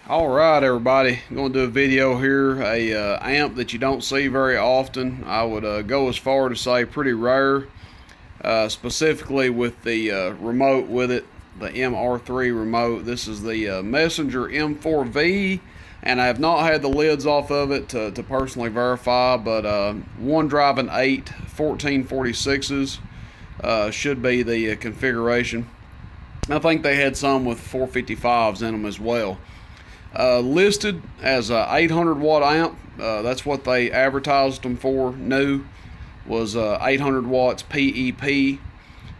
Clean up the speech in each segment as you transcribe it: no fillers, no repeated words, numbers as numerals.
All right, everybody, I'm going to do a video here, amp that you don't see very often. I would go as far to say pretty rare, specifically with the remote with it, the MR3 remote. This is the Messenger M4V, and I have not had the lids off of it to personally verify, but one driving 8 1446s should be the configuration. I think they had some with 455s in them as well. Listed as a 800 watt amp. That's what they advertised them for. New was 800 watts PEP,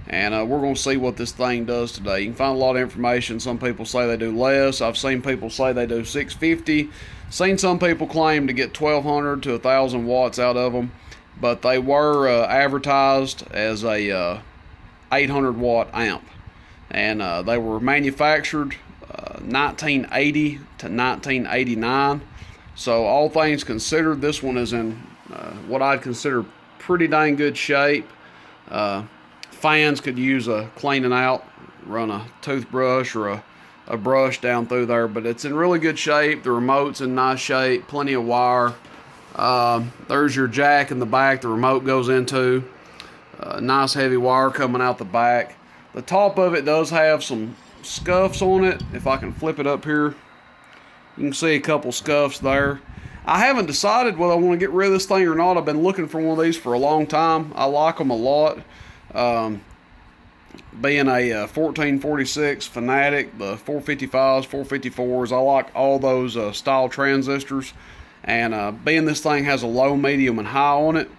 and we're going to see what this thing does today. You can find a lot of information. Some people say they do less. I've seen people say they do 650. Seen some people claim to get 1200 to 1000 watts out of them, but they were advertised as a 800 watt amp, and they were manufactured 1980 to 1989. So all things considered, this one is in what I'd consider pretty dang good shape. Fans could use a cleaning out, run a toothbrush or a brush down through there, but it's in really good shape. The remote's in nice shape, plenty of wire. There's your jack in the back the remote goes into. Nice heavy wire coming out the back. The top of it does have some scuffs on it. If I can flip it up here, you can see a couple scuffs there. I haven't decided whether I want to get rid of this thing or not. I've been looking for one of these for a long time. I like them a lot. Being a 1446 fanatic, the 455s, 454s, I like all those style transistors. And being this thing has a low, medium, and high on it,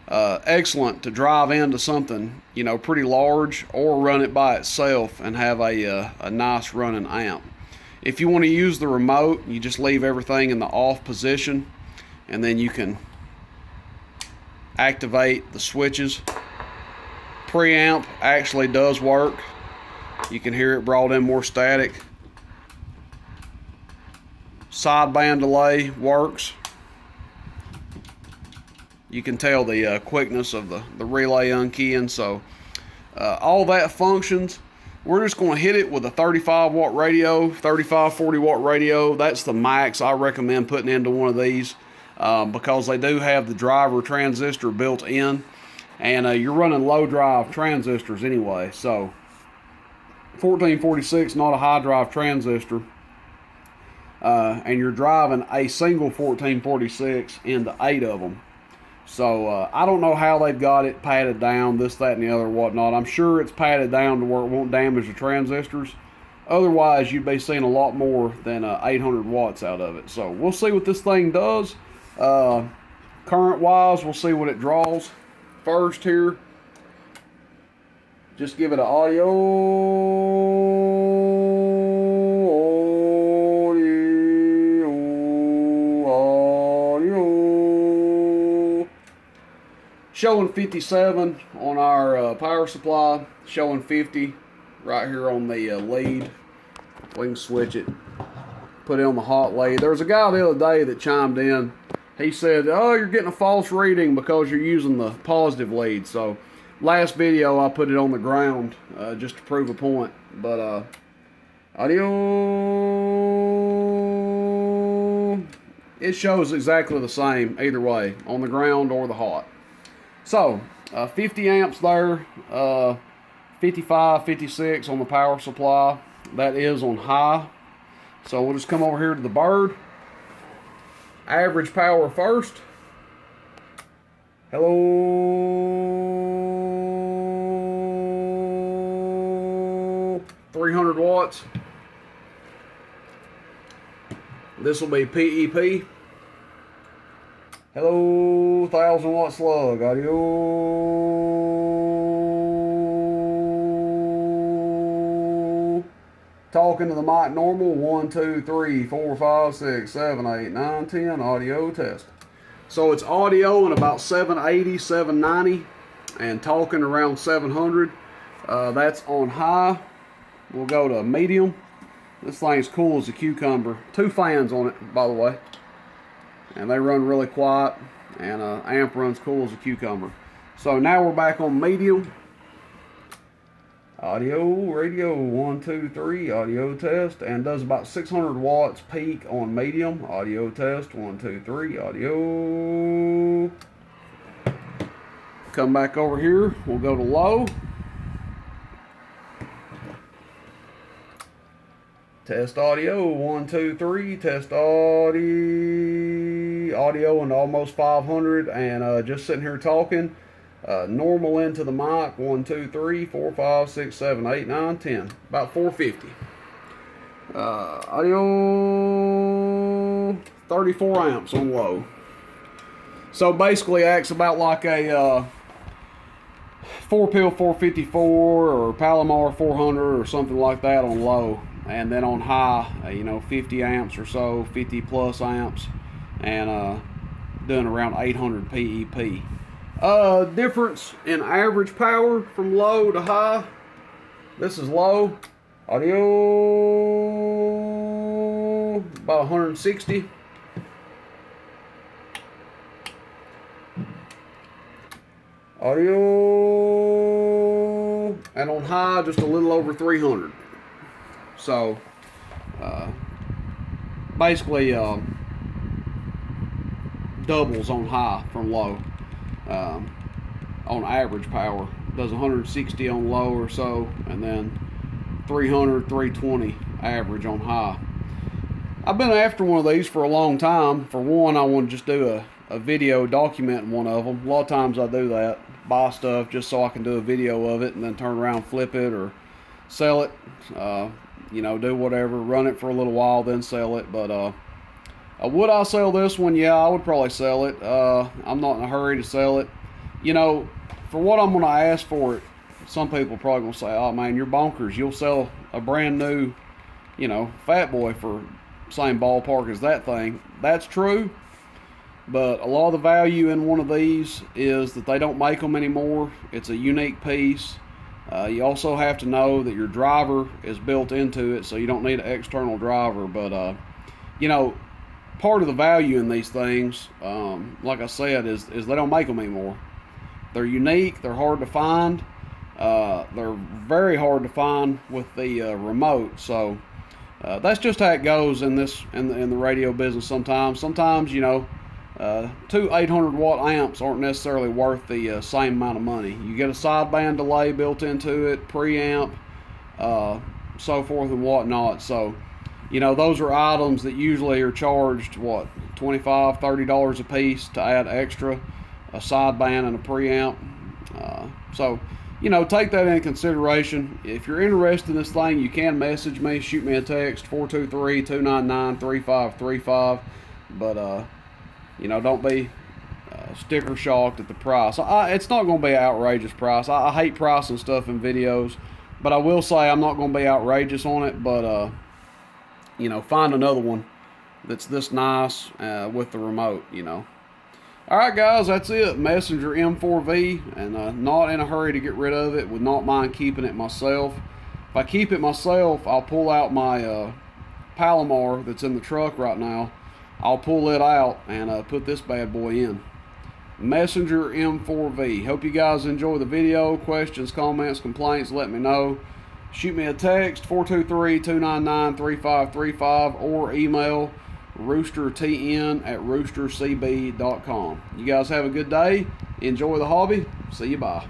excellent to drive into something, you know, pretty large, or run it by itself and have a nice running amp. If you want to use the remote, you just leave everything in the off position, and then you can activate the switches. Preamp actually does work. You can hear it brought in more static. Sideband delay works. You can tell the quickness of the relay unkeying. So all that functions. We're just going to hit it with a 35 watt radio, 35, 40 watt radio. That's the max I recommend putting into one of these, because they do have the driver transistor built in, and you're running low drive transistors anyway. So 1446, not a high drive transistor, and you're driving a single 1446 into 8 of them. So I don't know how they've got it padded down, this, that, and the other, whatnot. I'm sure it's padded down to where it won't damage the transistors. Otherwise, you'd be seeing a lot more than 800 watts out of it. So we'll see what this thing does. Current-wise, we'll see what it draws. First here, just give it an audio. Showing 57 on our power supply, showing 50 right here on the lead. We can switch it, put it on the hot lead. There was a guy the other day that chimed in. He said, oh, you're getting a false reading because you're using the positive lead. So last video I put it on the ground just to prove a point. But audio, it shows exactly the same either way, on the ground or the hot. So 50 amps there, 55, 56 on the power supply. That is on high. So we'll just come over here to the bird. Average power first. Hello. 300 watts. This will be PEP. Hello, 1000 watt slug, audio. Talking to the mic normal, 1, 2, 3, 4, 5, 6, 7, 8, 9, 10, audio test. So it's audio in about 780, 790, and talking around 700. That's on high. We'll go to medium. This thing's cool as a cucumber. 2 fans on it, by the way. And they run really quiet, and amp runs cool as a cucumber. So now we're back on medium. Audio, radio, 1, 2, 3, audio test, and does about 600 watts peak on medium. Audio test, 1, 2, 3, audio. Come back over here, we'll go to low. Test audio, 1, 2, 3, test audio and almost 500, and just sitting here talking. Normal into the mic, 1, 2, 3, 4, 5, 6, 7, 8, 9, 10, about 450. Audio, 34 amps on low. So basically acts about like a 4-pill 454 or Palomar 400 or something like that on low. And then on high, 50 amps or so, 50 plus amps, and doing around 800 PEP. Difference in average power from low to high. This is low. Audio, about 160. Audio, and on high, just a little over 300. So, basically, doubles on high from low. On average power, does 160 on low or so, and then 300, 320 average on high. I've been after one of these for a long time. For one, I want to just do a video documenting one of them. A lot of times I do that, buy stuff just so I can do a video of it and then turn around, flip it, or sell it. Do whatever, run it for a little while, then sell it. But would I sell this one? Yeah, I would probably sell it. I'm not in a hurry to sell it. For what I'm going to ask for it, some people are probably going to say, oh man, you're bonkers. You'll sell a brand new, Fat Boy for same ballpark as that thing. That's true. But a lot of the value in one of these is that they don't make them anymore. It's a unique piece. You also have to know that your driver is built into it, so you don't need an external driver. But, part of the value in these things, like I said, is they don't make them anymore. They're unique. They're hard to find. They're very hard to find with the remote. So that's just how it goes in the radio business. Sometimes, two 800-watt amps aren't necessarily worth the same amount of money. You get a sideband delay built into it, preamp, so forth and whatnot. So, those are items that usually are charged, $25, $30 a piece to add extra, a sideband and a preamp. So, take that into consideration. If you're interested in this thing, you can message me, shoot me a text, 423-299-3535. But, don't be sticker shocked at the price. It's not going to be an outrageous price. I hate pricing stuff in videos, but I will say I'm not going to be outrageous on it. But, find another one that's this nice with the remote, All right, guys, that's it. Messenger M4V, and not in a hurry to get rid of it. Would not mind keeping it myself. If I keep it myself, I'll pull out my Palomar that's in the truck right now. I'll pull it out and put this bad boy in. Messenger M4V. Hope you guys enjoy the video. Questions, comments, complaints, let me know. Shoot me a text, 423-299-3535, or email roostertn@roostercb.com. You guys have a good day. Enjoy the hobby. See you. Bye.